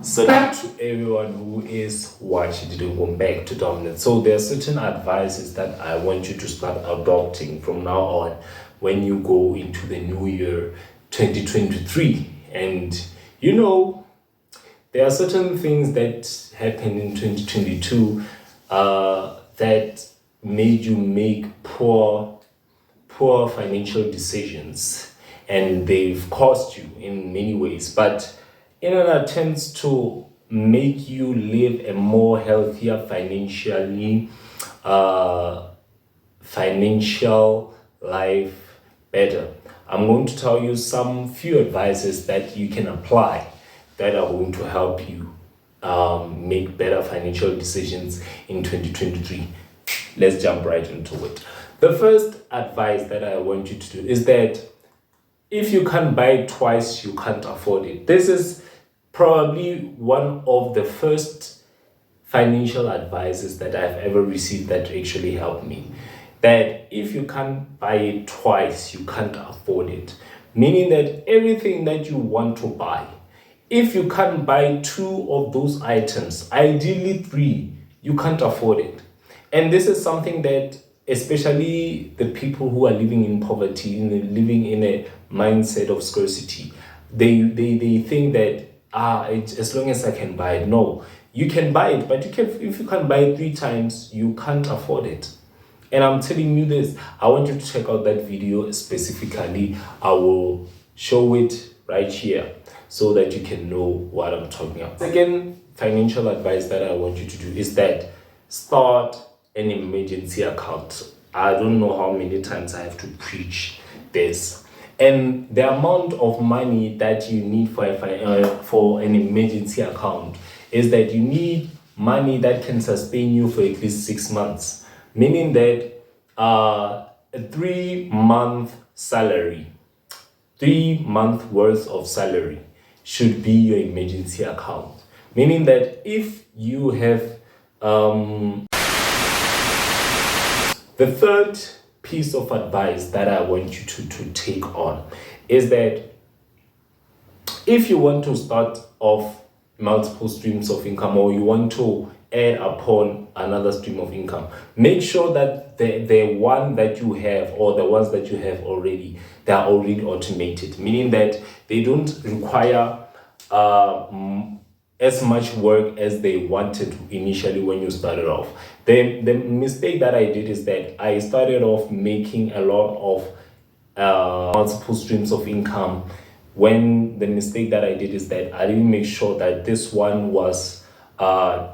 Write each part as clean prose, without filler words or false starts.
Salute to everyone who is watching to go back to dominance. So there are certain advices that I want you to start adopting from now on when you go into the new year 2023. And you know, there are certain things that happened in 2022 that made you make poor financial decisions, and they've cost you in many ways. But in an attempt to make you live a more healthier financial life better, I'm going to tell you some few advices that you can apply that are going to help you make better financial decisions in 2023. Let's jump right into it. The first advice that I want you to do is that if you can't buy it twice, you can't afford it. This is probably one of the first financial advices that I've ever received that actually helped me. That if you can't buy it twice, you can't afford it. Meaning that everything that you want to buy, if you can't buy two of those items, ideally three, you can't afford it. And this is something that especially the people who are living in poverty, living in a mindset of scarcity, they think that as long as I can buy it. No, you can buy it, but if you can't buy it three times, you can't afford it. And I'm telling you this, I want you to check out that video specifically. I will show it right here so that you can know what I'm talking about. Second financial advice that I want you to do is that start an emergency account. I don't know how many times I have to preach this. And the amount of money that you need for an emergency account is that you need money that can sustain you for at least 6 months. Meaning that a 3-month salary, 3-month worth of salary should be your emergency account. Meaning that if you have the third piece of advice that I want you to take on is that if you want to start off multiple streams of income, or you want to add upon another stream of income, make sure that the one that you have, or the ones that you have already, they are already automated, meaning that they don't require as much work as they wanted initially when you started off. The mistake that I did is that I started off making a lot of multiple streams of income, when the mistake that I did is that I didn't make sure that this one was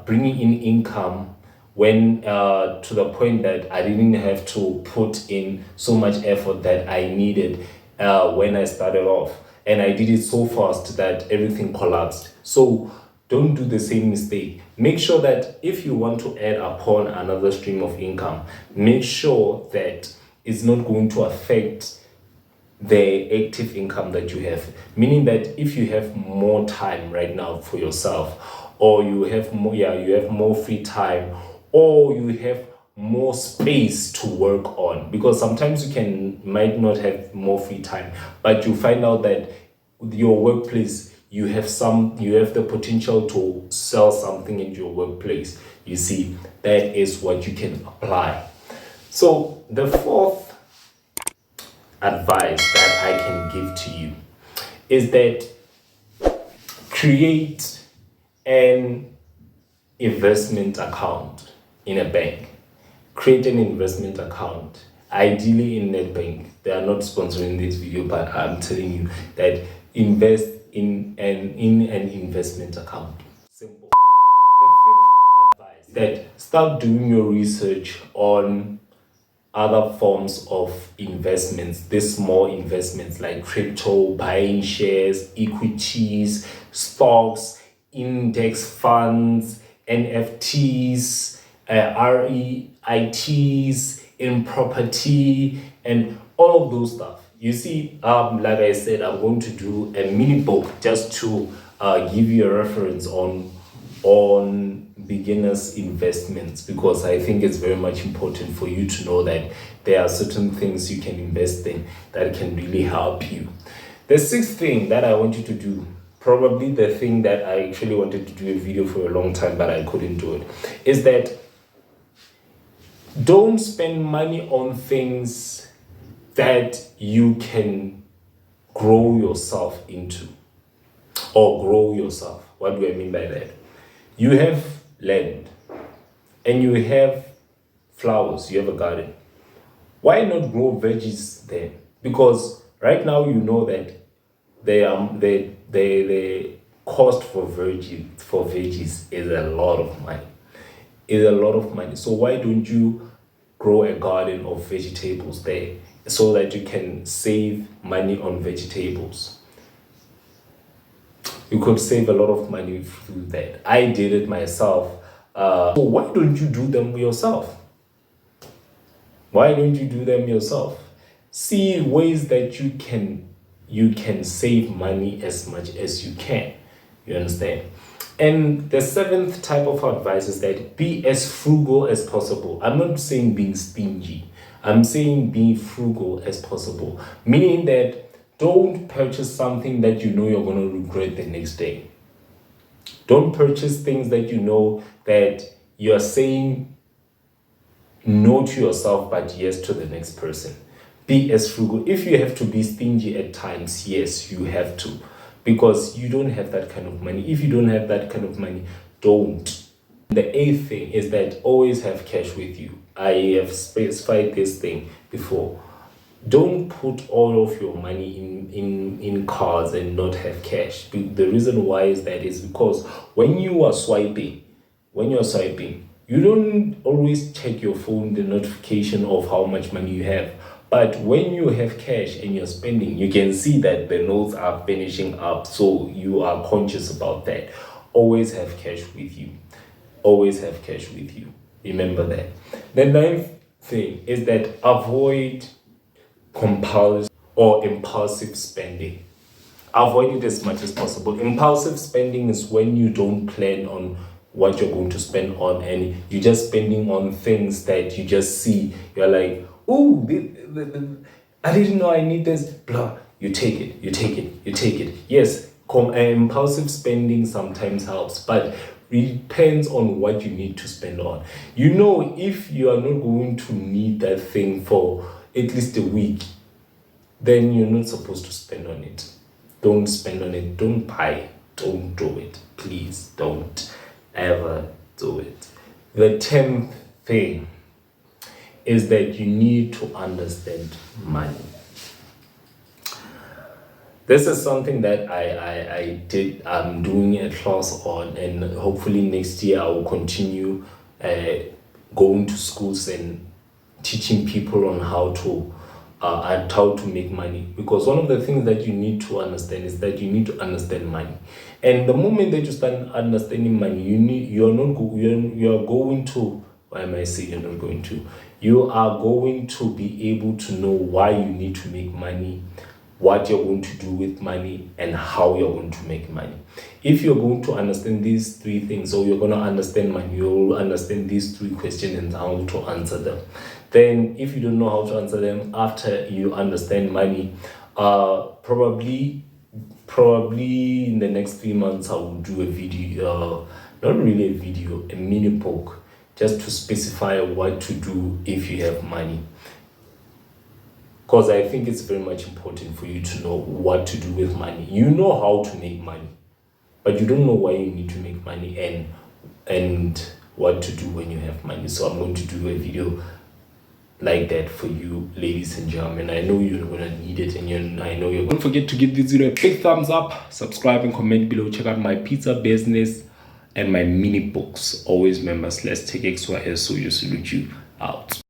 bringing in income when to the point that I didn't have to put in so much effort that I needed when I started off. And I did it so fast that everything collapsed. So don't do the same mistake. Make sure that if you want to add upon another stream of income, make sure that it's not going to affect the active income that you have. Meaning that if you have more time right now for yourself, or you have more free time, or you have more space to work on, because sometimes you might not have more free time, but you find out that with your workplace, you have the potential to sell something in your workplace. You see, that is what you can apply. So the fourth advice that I can give to you is that create an investment account in a bank. Create an investment account, ideally in Nedbank. They are not sponsoring this video, but I'm telling you that invest in an investment account. Simple. The fifth advice, that start doing your research on other forms of investments, these small investments like crypto, buying shares, equities, stocks, index funds, NFTs, REITs, in property, and all of those stuff. You see, like I said, I'm going to do a mini book just to give you a reference on beginners investments, because I think it's very much important for you to know that there are certain things you can invest in that can really help you. The sixth thing that I want you to do probably the thing that I actually wanted to do a video for a long time, but I couldn't do it, is that don't spend money on things that you can grow yourself into or grow yourself. What do I mean by that? You have land and you have flowers, you have a garden. Why not grow veggies there? Because right now you know that the cost for veggies is a lot of money. Is a lot of money. So why don't you grow a garden of vegetables there so that you can save money on vegetables? You could save a lot of money through that. I did it myself. So why don't you do them yourself? Why don't you do them yourself? See ways that you can save money as much as you can. You understand? And the seventh type of advice is that be as frugal as possible. I'm not saying being stingy. I'm saying being frugal as possible. Meaning that don't purchase something that you know you're going to regret the next day. Don't purchase things that you know that you're saying no to yourself but yes to the next person. Be as frugal. If you have to be stingy at times, yes, you have to. Because you don't have that kind of money. If you don't have that kind of money, don't. The eighth thing is that always have cash with you. I have specified this thing before. Don't put all of your money in cards and not have cash. The reason why is because when you're swiping, you don't always check your phone, the notification of how much money you have. But when you have cash and you're spending, you can see that the notes are finishing up. So you are conscious about that. Always have cash with you. Always have cash with you. Remember that. The ninth thing is that avoid compulsive or impulsive spending. Avoid it as much as possible. Impulsive spending is when you don't plan on what you're going to spend on and you're just spending on things that you just see. You're like, oh, I didn't know I need this, blah. You take it. Yes, impulsive spending sometimes helps, but it depends on what you need to spend on. You know, if you are not going to need that thing for at least a week, then you're not supposed to spend on it. Don't spend on it. Don't buy it. Don't do it. Please don't ever do it. The 10th thing is that you need to understand money. This is something that I'm doing a class on, and hopefully next year I will continue going to schools and teaching people on how to make money. Because one of the things that you need to understand is that you need to understand money. And the moment that you start understanding money, you are going to be able to know why you need to make money, what you're going to do with money, and how you're going to make money. If you're going to understand these three things, or you're going to understand money, you'll understand these three questions and how to answer them. Then if you don't know how to answer them after you understand money, probably in the next 3 months I will do a video, not really a video, a mini book, just to specify what to do if you have money. Because I think it's very much important for you to know what to do with money. You know how to make money, but you don't know why you need to make money and what to do when you have money. So I'm going to do a video like that for you, ladies and gentlemen. I know you're gonna need it, and I know you're. Don't forget to give this video a big thumbs up, subscribe and comment below. Check out my pizza business and my mini books. Always remember, let's take XYS. So you salute you out.